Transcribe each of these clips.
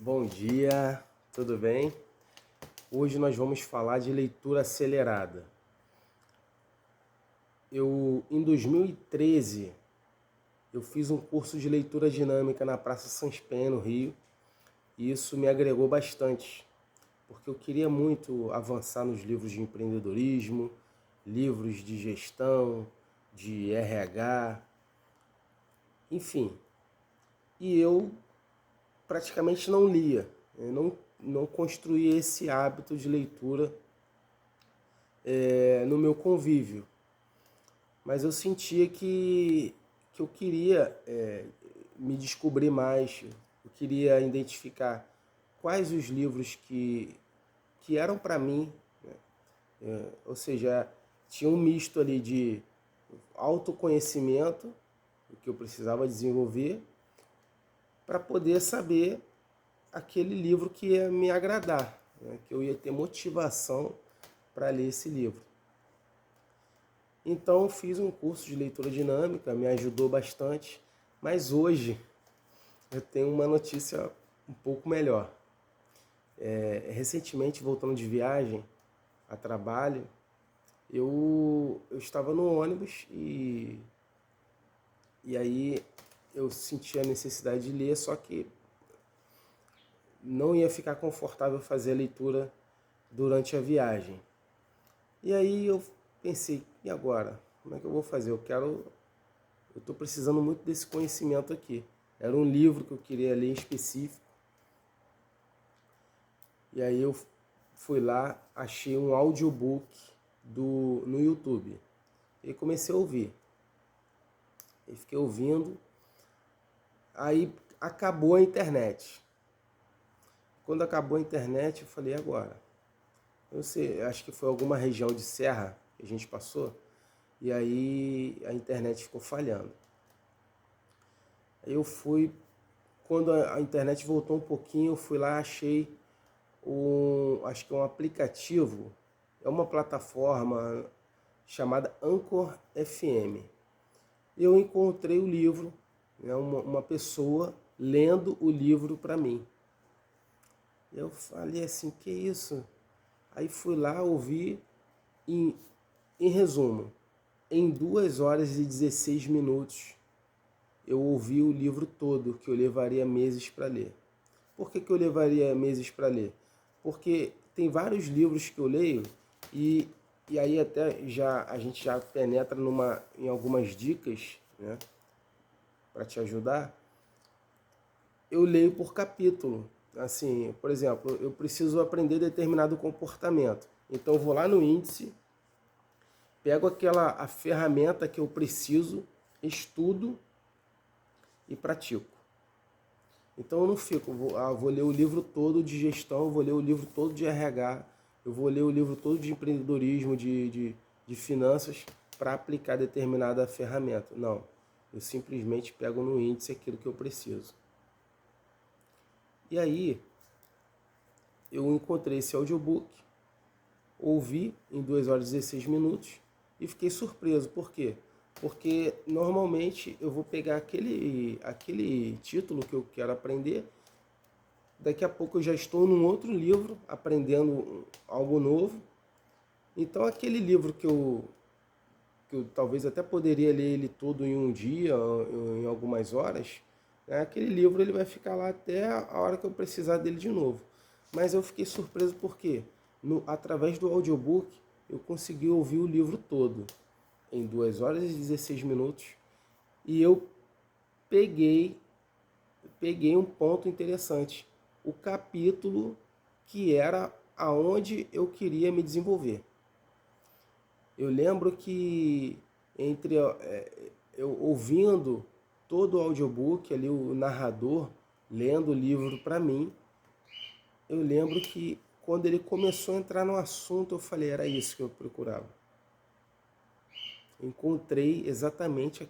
Bom dia, tudo bem? Hoje nós vamos falar de leitura acelerada. Em 2013, eu fiz um curso de leitura dinâmica na Praça Sans Pé, no Rio, e isso me agregou bastante, porque eu queria muito avançar nos livros de empreendedorismo, livros de gestão, de RH, enfim. E eu praticamente não lia, eu não construía esse hábito de leitura no meu convívio. Mas eu sentia que eu queria me descobrir mais, eu queria identificar quais os livros que eram para mim, né? Ou seja, tinha um misto ali de autoconhecimento, o que eu precisava desenvolver, para poder saber aquele livro que ia me agradar, né? Que eu ia ter motivação para ler esse livro. Então fiz um curso de leitura dinâmica, me ajudou bastante, mas hoje eu tenho uma notícia um pouco melhor. Recentemente, voltando de viagem a trabalho, eu estava no ônibus e aí eu senti a necessidade de ler, só que não ia ficar confortável fazer a leitura durante a viagem. E aí eu pensei, e agora? Como é que eu vou fazer? Eu estou precisando muito desse conhecimento aqui. Era um livro que eu queria ler em específico. E aí eu fui lá, achei um audiobook no YouTube. E comecei a ouvir. E fiquei ouvindo. Aí acabou a internet. Quando acabou a internet, eu falei, e agora? Eu sei, acho que foi alguma região de serra que a gente passou. E aí a internet ficou falhando. Aí eu fui, quando a internet voltou um pouquinho, eu fui lá, achei acho que é um aplicativo, é uma plataforma chamada Anchor FM. Eu encontrei o livro, né, uma pessoa lendo o livro para mim. Eu falei assim, que isso? Aí fui lá, ouvi, em resumo, em 2 horas e 16 minutos, eu ouvi o livro todo, que eu levaria meses para ler. Por que eu levaria meses para ler? Porque tem vários livros que eu leio e aí até a gente já penetra em algumas dicas, né, para te ajudar. Eu leio por capítulo. Assim, por exemplo, eu preciso aprender determinado comportamento. Então eu vou lá no índice, pego a ferramenta que eu preciso, estudo e pratico. Então eu não fico, vou ler o livro todo de gestão, vou ler o livro todo de RH, eu vou ler o livro todo de empreendedorismo, de finanças, para aplicar determinada ferramenta. Não, eu simplesmente pego no índice aquilo que eu preciso. E aí, eu encontrei esse audiobook, ouvi em 2 horas e 16 minutos e fiquei surpreso. Por quê? Porque normalmente eu vou pegar aquele título que eu quero aprender, daqui a pouco eu já estou num outro livro aprendendo algo novo. Então aquele livro que eu talvez até poderia ler ele todo em um dia, em algumas horas, né? Aquele livro ele vai ficar lá até a hora que eu precisar dele de novo. Mas eu fiquei surpreso porque através do audiobook eu consegui ouvir o livro todo em 2 horas e 16 minutos e eu peguei um ponto interessante, o capítulo que era aonde eu queria me desenvolver. Eu lembro que eu ouvindo todo o audiobook, ali o narrador lendo o livro para mim, eu lembro que quando ele começou a entrar no assunto, eu falei, era isso que eu procurava. Encontrei exatamente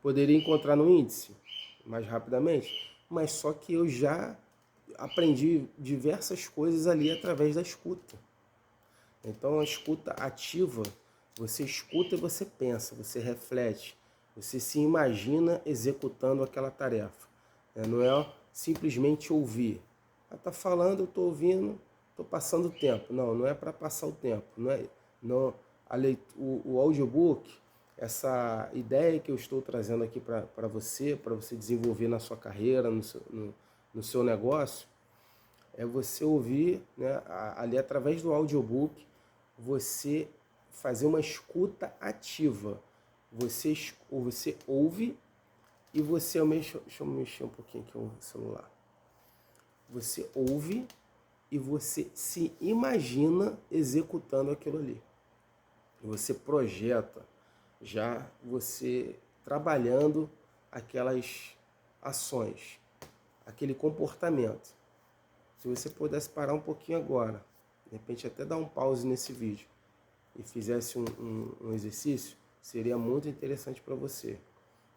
poderia encontrar no índice mais rapidamente, mas só que eu já aprendi diversas coisas ali através da escuta. Então a escuta ativa, você escuta e você pensa, você reflete, você se imagina executando aquela tarefa. Não é simplesmente ouvir. Tá falando, eu estou ouvindo, estou passando o tempo. Não, não é para passar o tempo. Não, o audiobook, essa ideia que eu estou trazendo aqui para você desenvolver na sua carreira, no seu negócio, é você ouvir, né, ali através do audiobook, você fazer uma escuta ativa. Você ouve e você... Deixa eu mexer um pouquinho aqui o celular. Você ouve e você se imagina executando aquilo ali. Você projeta já você trabalhando aquelas ações, aquele comportamento. Se você pudesse parar um pouquinho agora, de repente até dar um pause nesse vídeo e fizesse um exercício, seria muito interessante para você.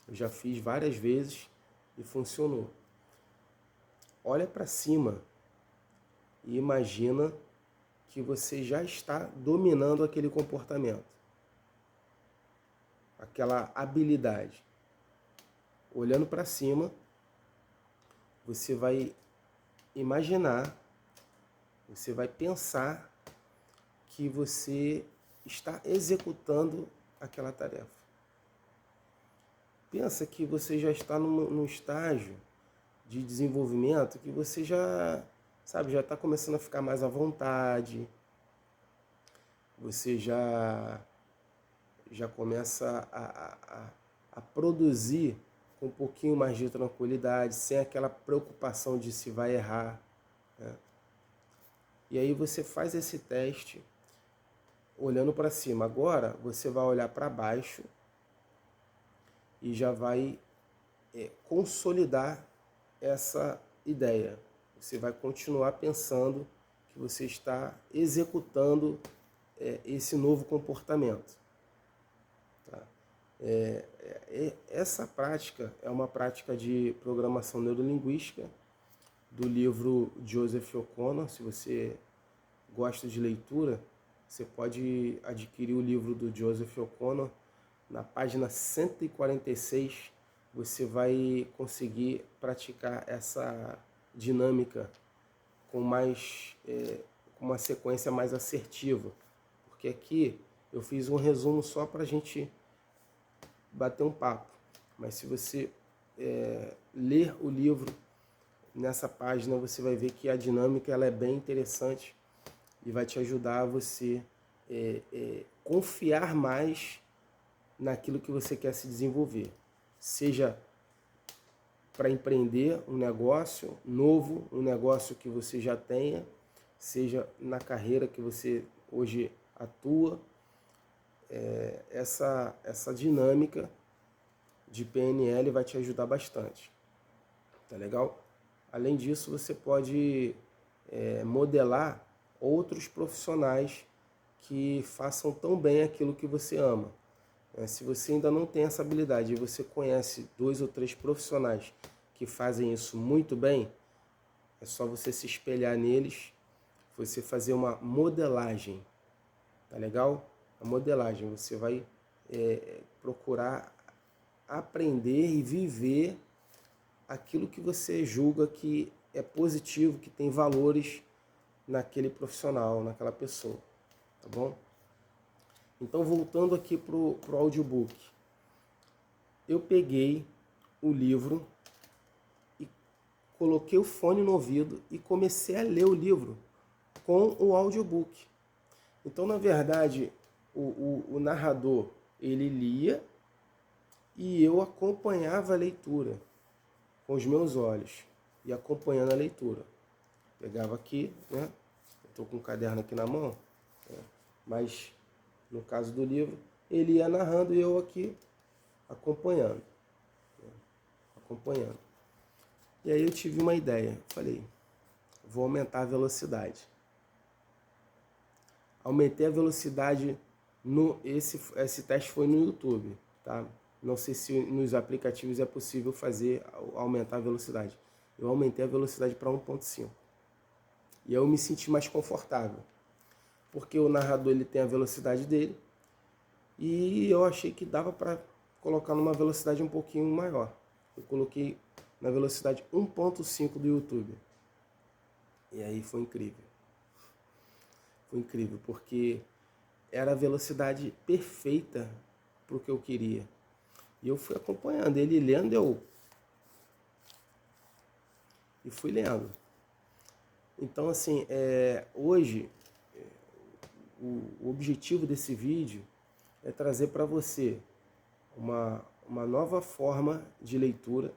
Eu já fiz várias vezes e funcionou. Olha para cima e imagina que você já está dominando aquele comportamento, aquela habilidade. Olhando para cima, você vai imaginar, você vai pensar que você está executando aquela tarefa. Pensa que você já está num estágio de desenvolvimento que você já está começando a ficar mais à vontade, você já começa a produzir com um pouquinho mais de tranquilidade, sem aquela preocupação de se vai errar, né? E aí você faz esse teste olhando para cima. Agora você vai olhar para baixo e já vai consolidar essa ideia. Você vai continuar pensando que você está executando esse novo comportamento. Tá? Essa prática é uma prática de programação neurolinguística do livro Joseph O'Connor. Se você gosta de leitura, você pode adquirir o livro do Joseph O'Connor. Na página 146, você vai conseguir praticar essa dinâmica com uma sequência mais assertiva. Porque aqui eu fiz um resumo só para a gente bater um papo. Mas se você ler o livro, nessa página você vai ver que a dinâmica ela é bem interessante e vai te ajudar a você confiar mais naquilo que você quer se desenvolver. Seja para empreender um negócio novo, um negócio que você já tenha, seja na carreira que você hoje atua. Essa dinâmica de PNL vai te ajudar bastante. Tá legal? Além disso, você pode modelar outros profissionais que façam tão bem aquilo que você ama. Se você ainda não tem essa habilidade e você conhece 2 ou 3 profissionais que fazem isso muito bem, é só você se espelhar neles, você fazer uma modelagem. Tá legal? A modelagem, você vai procurar aprender e viver aquilo que você julga que é positivo, que tem valores naquele profissional, naquela pessoa, tá bom? Então, voltando aqui pro audiobook, eu peguei o livro e coloquei o fone no ouvido e comecei a ler o livro com o audiobook. Então, na verdade, o narrador, ele lia e eu acompanhava a leitura com os meus olhos e acompanhando a leitura. Pegava aqui, né? Estou com um caderno aqui na mão, né? Mas no caso do livro, ele ia narrando e eu aqui acompanhando, né? Acompanhando. E aí eu tive uma ideia. Falei, vou aumentar a velocidade. Aumentei a velocidade esse teste foi no YouTube, tá? Não sei se nos aplicativos é possível aumentar a velocidade. Eu aumentei a velocidade para 1.5. E aí eu me senti mais confortável. Porque o narrador ele tem a velocidade dele. E eu achei que dava para colocar numa velocidade um pouquinho maior. Eu coloquei na velocidade 1.5 do YouTube. E aí foi incrível. Foi incrível, porque era a velocidade perfeita para o que eu queria. E eu fui acompanhando ele lendo, e fui lendo. Então, assim, hoje, o objetivo desse vídeo é trazer para você uma nova forma de leitura,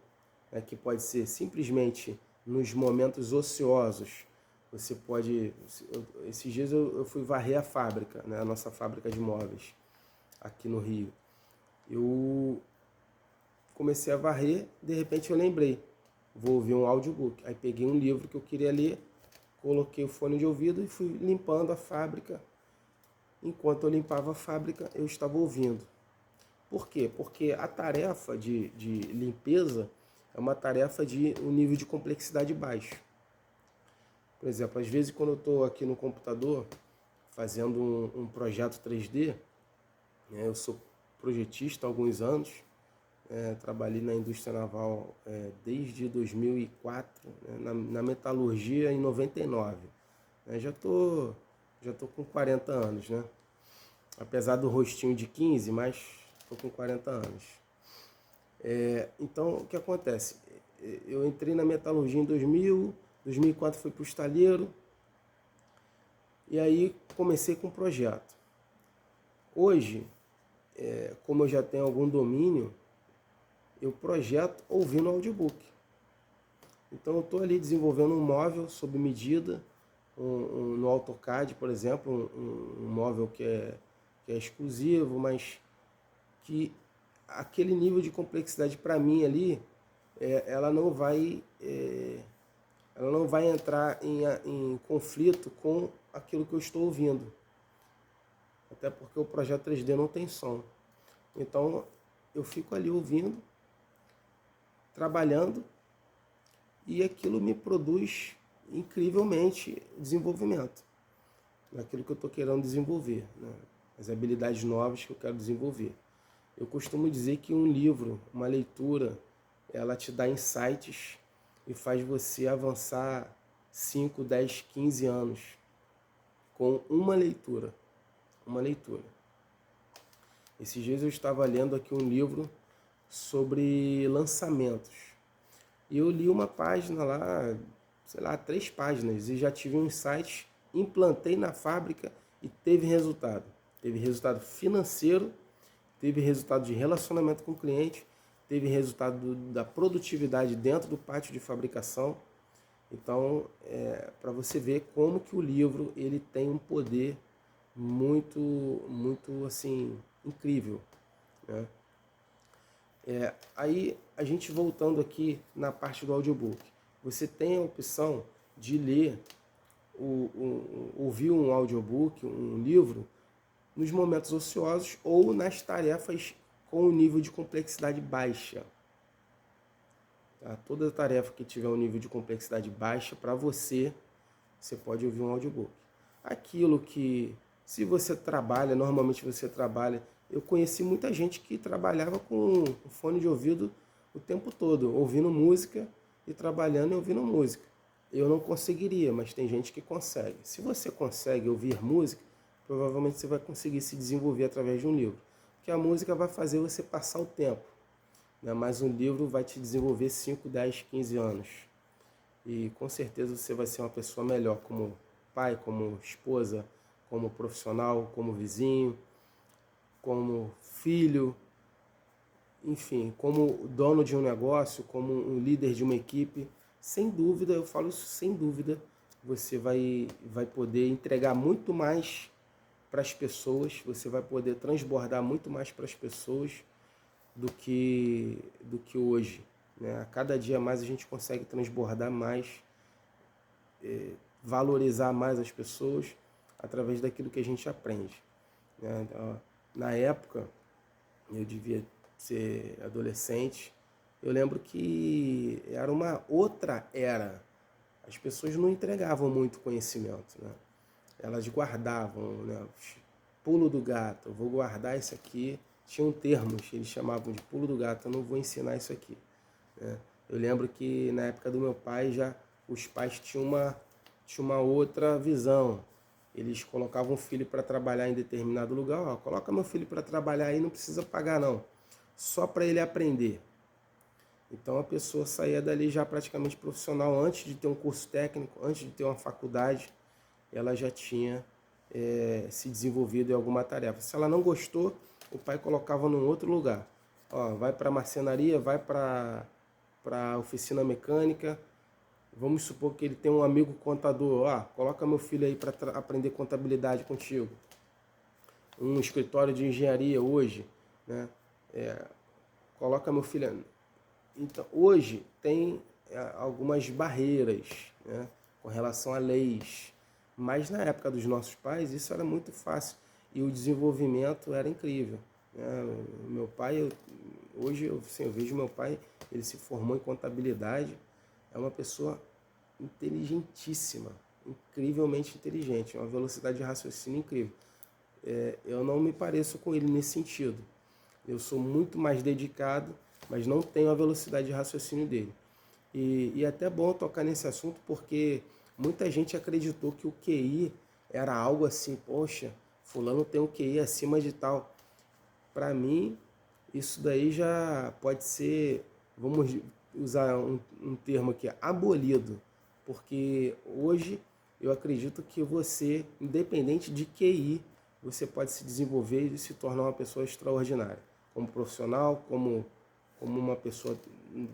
né, que pode ser simplesmente nos momentos ociosos. Você pode... Esses dias eu fui varrer a fábrica, né, a nossa fábrica de móveis aqui no Rio. Eu comecei a varrer, de repente eu lembrei, vou ouvir um audiobook. Aí peguei um livro que eu queria ler, coloquei o fone de ouvido e fui limpando a fábrica. Enquanto eu limpava a fábrica, eu estava ouvindo. Por quê? Porque a tarefa de limpeza é uma tarefa de um nível de complexidade baixo. Por exemplo, às vezes quando eu estou aqui no computador fazendo um projeto 3D, né, eu sou projetista há alguns anos, trabalhei na indústria naval desde 2004, né, na metalurgia em 99. Já tô com 40 anos, né? Apesar do rostinho de 15, mas estou com 40 anos. Então, o que acontece? Eu entrei na metalurgia em 2000, 2004 fui para o estaleiro, e aí comecei com o projeto. Hoje, como eu já tenho algum domínio, eu projeto ouvindo audiobook. Então eu estou ali desenvolvendo um móvel sob medida, no AutoCAD, por exemplo, um móvel que é exclusivo, mas que aquele nível de complexidade para mim ali, ela não vai entrar em conflito com aquilo que eu estou ouvindo. Até porque o projeto 3D não tem som. Então eu fico ali ouvindo, trabalhando, e aquilo me produz incrivelmente desenvolvimento naquilo que eu estou querendo desenvolver, né? As habilidades novas que eu quero desenvolver. Eu costumo dizer que um livro, uma leitura, ela te dá insights e faz você avançar 5, 10, 15 anos com uma leitura. Uma leitura. Esses dias eu estava lendo aqui um livro sobre lançamentos. E eu li uma página lá, sei lá, 3 páginas, e já tive um insight, implantei na fábrica e teve resultado. Teve resultado financeiro, teve resultado de relacionamento com o cliente, teve resultado da produtividade dentro do pátio de fabricação. Então, para você ver como que o livro ele tem um poder muito, muito assim, incrível, né? Aí, a gente voltando aqui na parte do audiobook, você tem a opção de ler, ouvir um audiobook, um livro, nos momentos ociosos ou nas tarefas com um nível de complexidade baixa. Tá? Toda tarefa que tiver um nível de complexidade baixa, para você pode ouvir um audiobook. Aquilo que, se você trabalha, normalmente você trabalha... Eu conheci muita gente que trabalhava com fone de ouvido o tempo todo, ouvindo música e trabalhando e ouvindo música. Eu não conseguiria, mas tem gente que consegue. Se você consegue ouvir música, provavelmente você vai conseguir se desenvolver através de um livro. Porque a música vai fazer você passar o tempo, né? Mas um livro vai te desenvolver 5, 10, 15 anos. E com certeza você vai ser uma pessoa melhor como pai, como esposa, como profissional, como vizinho, como filho, enfim, como dono de um negócio, como um líder de uma equipe. Sem dúvida, eu falo isso sem dúvida, você vai poder entregar muito mais para as pessoas, você vai poder transbordar muito mais para as pessoas do que hoje, né? A cada dia mais a gente consegue transbordar mais, valorizar mais as pessoas através daquilo que a gente aprende, né? Então, na época, eu devia ser adolescente, eu lembro que era uma outra era. As pessoas não entregavam muito conhecimento, né? Elas guardavam, né? Pulo do gato, eu vou guardar isso aqui. Tinham termos, eles chamavam de pulo do gato, eu não vou ensinar isso aqui, né? Eu lembro que na época do meu pai já os pais tinham uma outra visão. Eles colocavam o filho para trabalhar em determinado lugar. Ó, coloca meu filho para trabalhar aí, não precisa pagar não, só para ele aprender. Então a pessoa saía dali já praticamente profissional, antes de ter um curso técnico, antes de ter uma faculdade, ela já tinha se desenvolvido em alguma tarefa. Se ela não gostou, o pai colocava num outro lugar. Ó, vai para a marcenaria, vai para a oficina mecânica. Vamos supor que ele tem um amigo contador. Ó, coloca meu filho aí para aprender contabilidade contigo. Um escritório de engenharia hoje, né? Coloca meu filho. Então, hoje tem algumas barreiras, né, com relação a leis, mas na época dos nossos pais isso era muito fácil e o desenvolvimento era incrível, né? Meu pai, hoje eu vejo meu pai, ele se formou em contabilidade, é uma pessoa inteligentíssima, incrivelmente inteligente, uma velocidade de raciocínio incrível. Eu não me pareço com ele nesse sentido. Eu sou muito mais dedicado, mas não tenho a velocidade de raciocínio dele. E é até bom tocar nesse assunto porque muita gente acreditou que o QI era algo assim, poxa, fulano tem um QI acima de tal. Para mim, isso daí já pode ser, vamos usar um termo aqui, abolido. Porque hoje eu acredito que você, independente de QI, você pode se desenvolver e se tornar uma pessoa extraordinária. Como profissional, como uma pessoa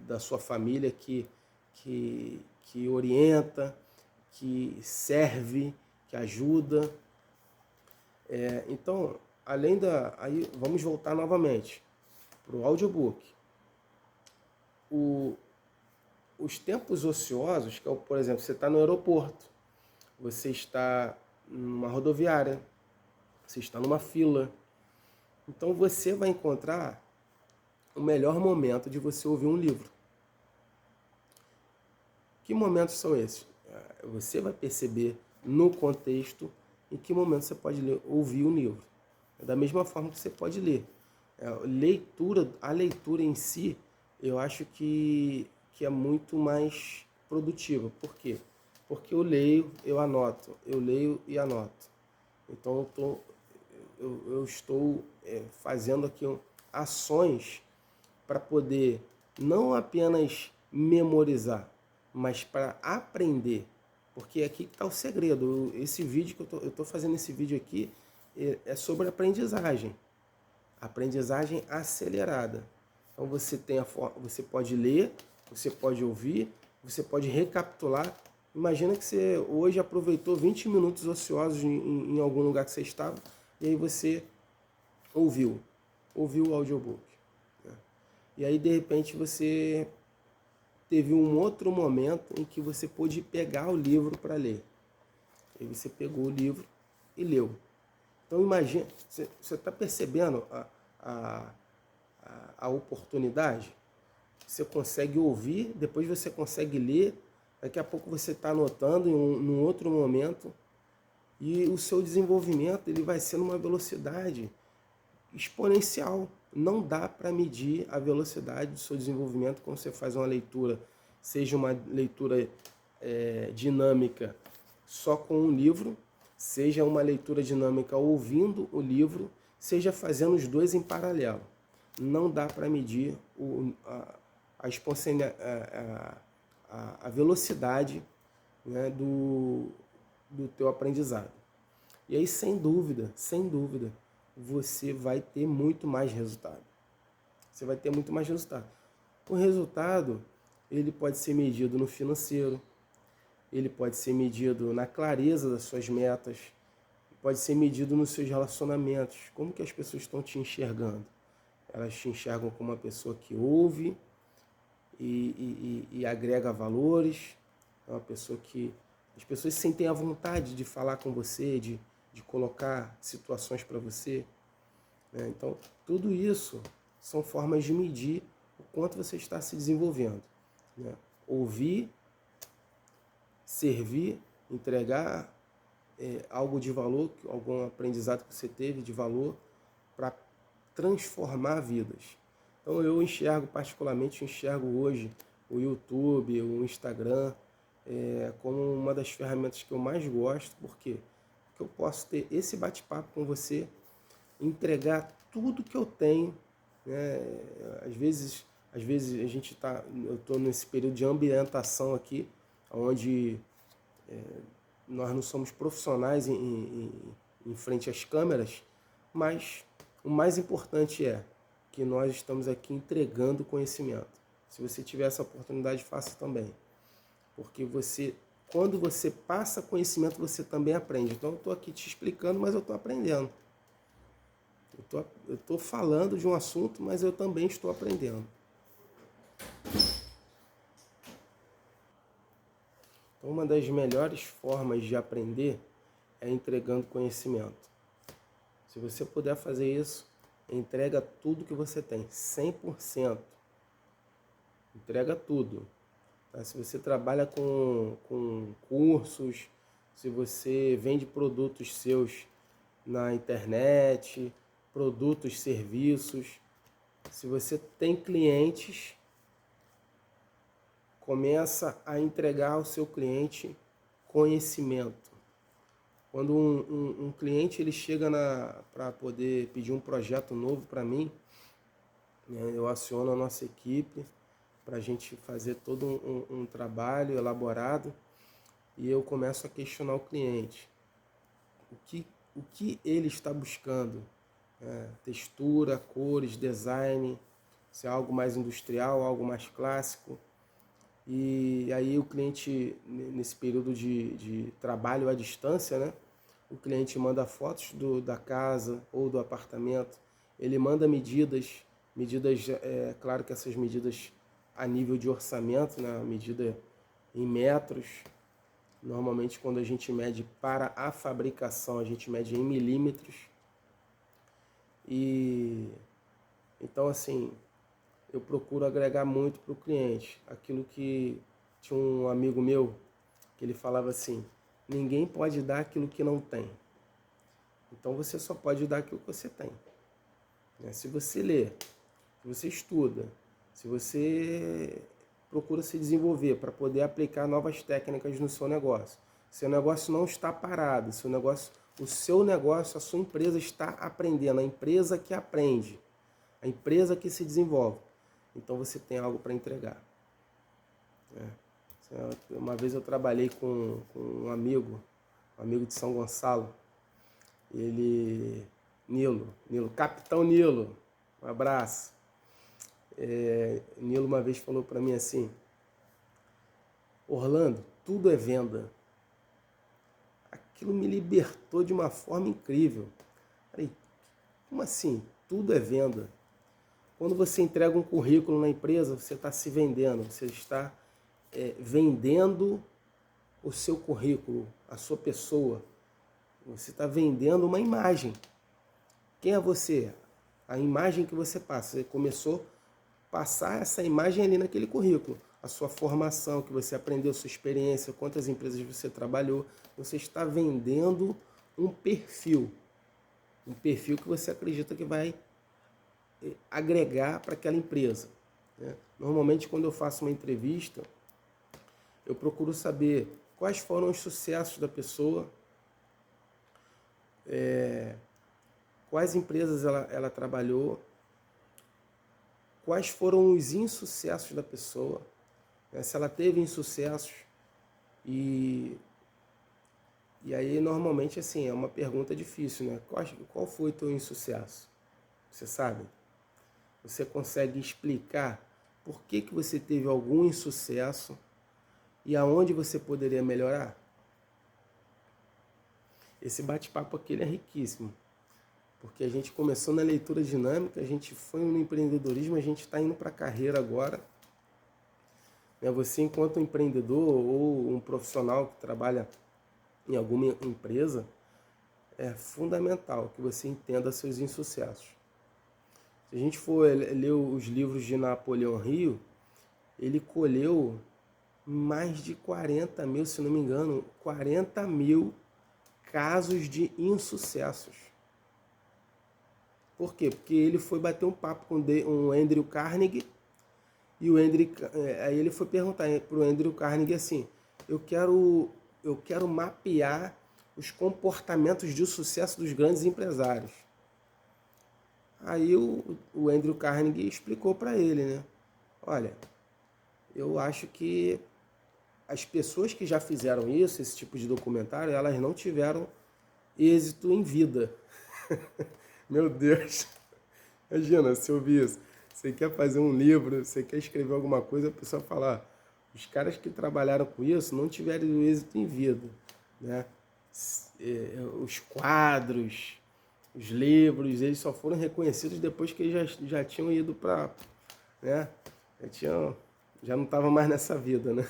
da sua família que orienta, que serve, que ajuda. Então, além da... Aí vamos voltar novamente para o audiobook. Os tempos ociosos, que é, por exemplo, você está no aeroporto, você está numa rodoviária, você está numa fila. Então você vai encontrar o melhor momento de você ouvir um livro. Que momentos são esses? Você vai perceber no contexto em que momento você pode ouvir um livro. Da mesma forma que você pode ler. A leitura em si, eu acho que é muito mais produtiva. Por quê? Porque eu leio, eu anoto. Eu leio e anoto. Então eu estou fazendo aqui ações para poder não apenas memorizar, mas para aprender. Porque aqui está o segredo. Esse vídeo que eu estou fazendo esse vídeo aqui é sobre aprendizagem. Aprendizagem acelerada. Então você pode ler, você pode ouvir, você pode recapitular. Imagina que você hoje aproveitou 20 minutos ociosos em algum lugar que você estava e aí você ouviu o audiobook. E aí, de repente, você teve um outro momento em que você pôde pegar o livro para ler. E você pegou o livro e leu. Então, imagina, você está percebendo a oportunidade? Você consegue ouvir, depois você consegue ler, daqui a pouco você está anotando num outro momento, e o seu desenvolvimento ele vai ser numa velocidade exponencial. Não dá para medir a velocidade do seu desenvolvimento quando você faz uma leitura, seja uma leitura dinâmica só com um livro, seja uma leitura dinâmica ouvindo o livro, seja fazendo os dois em paralelo. Não dá para medir a velocidade, né, do teu aprendizado. E aí, sem dúvida, você vai ter muito mais resultado. Você vai ter muito mais resultado. O resultado, ele pode ser medido no financeiro, ele pode ser medido na clareza das suas metas, pode ser medido nos seus relacionamentos. Como que as pessoas estão te enxergando? Elas te enxergam como uma pessoa que ouve e agrega valores, é uma pessoa que... As pessoas sentem a vontade de falar com você, de colocar situações para você. Então, tudo isso são formas de medir o quanto você está se desenvolvendo. Ouvir, servir, entregar algo de valor, algum aprendizado que você teve de valor, para transformar vidas. Então eu particularmente enxergo hoje o YouTube, o Instagram, como uma das ferramentas que eu mais gosto. Por quê? Porque eu posso ter esse bate-papo com você, entregar tudo que eu tenho, né? Às vezes eu estou nesse período de ambientação aqui, onde nós não somos profissionais em frente às câmeras, mas o mais importante é que nós estamos aqui entregando conhecimento. Se você tiver essa oportunidade, faça também. Porque quando você passa conhecimento, você também aprende. Então eu estou aqui te explicando, mas eu estou aprendendo. Eu estou falando de um assunto, mas eu também estou aprendendo. Então, uma das melhores formas de aprender é entregando conhecimento. Se você puder fazer isso, entrega tudo que você tem, 100%. Entrega tudo. Tá? Se você trabalha com cursos, se você vende produtos seus na internet, produtos, serviços, se você tem clientes, começa a entregar ao seu cliente conhecimento. Quando um cliente ele chega para poder pedir um projeto novo para mim, né, eu aciono a nossa equipe para a gente fazer todo um trabalho elaborado e eu começo a questionar o cliente. O que ele está buscando? Textura, cores, design, se é algo mais industrial, algo mais clássico. E aí o cliente, nesse período de trabalho à distância, né? O cliente manda fotos da casa ou do apartamento, ele manda medidas, claro que essas medidas a nível de orçamento, né? Medida em metros. Normalmente quando a gente mede para a fabricação, a gente mede em milímetros. E então assim, eu procuro agregar muito para o cliente. Aquilo que tinha um amigo meu, que ele falava assim, ninguém pode dar aquilo que não tem. Então você só pode dar aquilo que você tem. Se você lê, se você estuda, se você procura se desenvolver para poder aplicar novas técnicas no seu negócio, seu negócio não está parado, o seu negócio, a sua empresa está aprendendo, a empresa que aprende, a empresa que se desenvolve. Então você tem algo para entregar. Uma vez eu trabalhei com um amigo de São Gonçalo, Nilo, Capitão Nilo, um abraço. Nilo uma vez falou para mim assim, Orlando, tudo é venda. Aquilo me libertou de uma forma incrível. Falei, como assim? Tudo é venda. Quando você entrega um currículo na empresa, você está se vendendo, você está vendendo o seu currículo, a sua pessoa. Você está vendendo uma imagem. Quem é você? A imagem que você passa. Você começou a passar essa imagem ali naquele currículo. A sua formação, que você aprendeu, a sua experiência, quantas empresas você trabalhou. Você está vendendo um perfil. Um perfil que você acredita que vai agregar para aquela empresa. Normalmente, quando eu faço uma entrevista, eu procuro saber quais foram os sucessos da pessoa, quais empresas ela trabalhou, quais foram os insucessos da pessoa, se ela teve insucessos. E aí, normalmente, assim, é uma pergunta difícil, né? Qual foi o teu insucesso? Você sabe? Você consegue explicar por que você teve algum insucesso e aonde você poderia melhorar? Esse bate-papo aqui ele é riquíssimo, porque a gente começou na leitura dinâmica, a gente foi no empreendedorismo, a gente está indo para a carreira agora. Você, enquanto empreendedor ou um profissional que trabalha em alguma empresa, é fundamental que você entenda seus insucessos. Se a gente for ler os livros de Napoleão Hill, ele colheu mais de 40 mil, se não me engano, 40 mil casos de insucessos. Por quê? Porque ele foi bater um papo com um Andrew Carnegie E o aí ele foi perguntar para o Andrew Carnegie assim, eu quero mapear os comportamentos de sucesso dos grandes empresários. Aí o Andrew Carnegie explicou para ele, né? Olha, eu acho que as pessoas que já fizeram isso, esse tipo de documentário, elas não tiveram êxito em vida. Meu Deus! Imagina, se eu ouvir isso. Você quer fazer um livro, você quer escrever alguma coisa, a pessoa fala, os caras que trabalharam com isso não tiveram êxito em vida, né? Os quadros, os livros, eles só foram reconhecidos depois que eles já tinham ido para, né? Já não estavam mais nessa vida, né?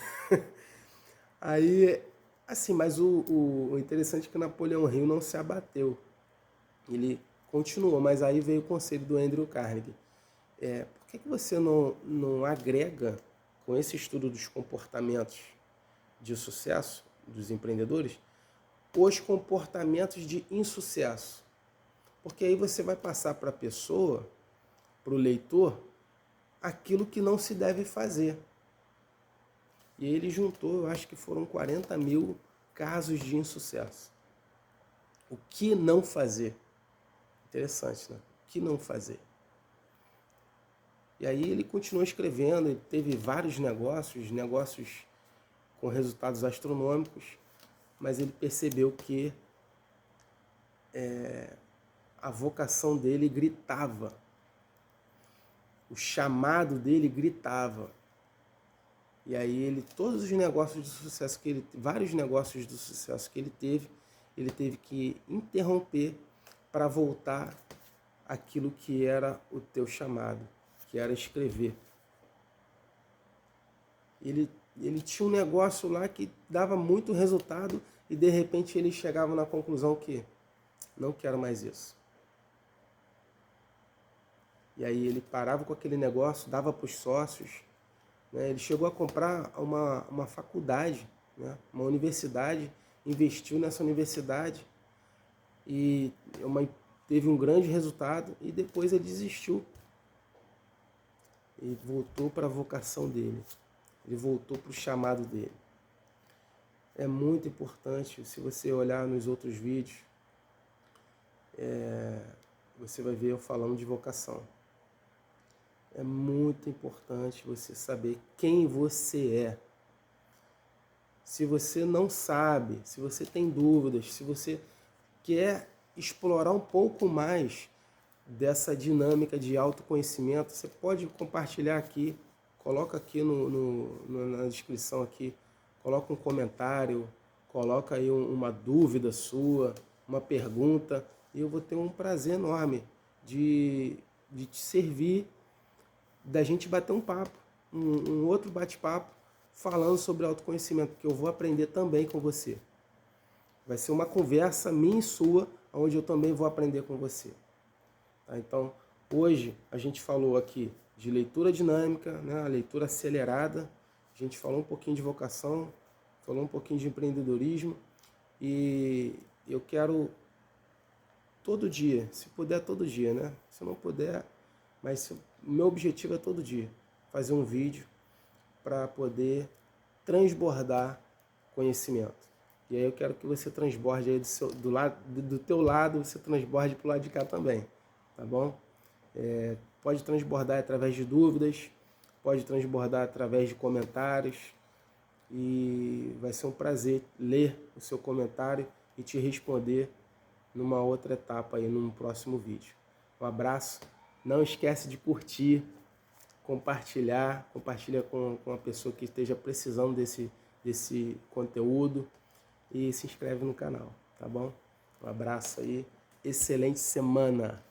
Aí, assim, mas o interessante é que Napoleão Hill não se abateu. Ele continuou, mas aí veio o conselho do Andrew Carnegie. Por que você não agrega, com esse estudo dos comportamentos de sucesso dos empreendedores, os comportamentos de insucesso? Porque aí você vai passar para a pessoa, para o leitor, aquilo que não se deve fazer. E ele juntou, eu acho que foram 40 mil casos de insucesso. O que não fazer? Interessante, né? O que não fazer? E aí ele continuou escrevendo, ele teve vários negócios com resultados astronômicos, mas ele percebeu que a vocação dele gritava, o chamado dele gritava. E aí todos os negócios de sucesso vários negócios de sucesso que ele teve que interromper para voltar àquilo que era o teu chamado, que era escrever. Ele tinha um negócio lá que dava muito resultado e de repente ele chegava na conclusão que não quero mais isso. E aí ele parava com aquele negócio, dava para os sócios, né? Ele chegou a comprar uma faculdade, né? Uma universidade, investiu nessa universidade e teve um grande resultado e depois ele desistiu. E voltou para a vocação dele. Ele voltou para o chamado dele. É muito importante, se você olhar nos outros vídeos, você vai ver eu falando de vocação. É muito importante você saber quem você é. Se você não sabe, se você tem dúvidas, se você quer explorar um pouco mais dessa dinâmica de autoconhecimento, você pode compartilhar aqui, coloca aqui na descrição aqui, coloca um comentário, coloca aí uma dúvida sua, uma pergunta, e eu vou ter um prazer enorme de te servir, da gente bater um papo, um outro bate-papo, falando sobre autoconhecimento, que eu vou aprender também com você. Vai ser uma conversa minha e sua, onde eu também vou aprender com você. Tá? Então, hoje a gente falou aqui de leitura dinâmica, né? A leitura acelerada, a gente falou um pouquinho de vocação, falou um pouquinho de empreendedorismo, e eu quero todo dia, se puder todo dia, né? Se não puder, mas o meu objetivo é todo dia fazer um vídeo para poder transbordar conhecimento. E aí eu quero que você transborde aí do teu lado, você transborde para o lado de cá também, tá bom? Pode transbordar através de dúvidas, pode transbordar através de comentários, e vai ser um prazer ler o seu comentário e te responder numa outra etapa aí, num próximo vídeo. Um abraço, não esquece de curtir, compartilha com a pessoa que esteja precisando desse conteúdo e se inscreve no canal, tá bom? Um abraço aí, excelente semana!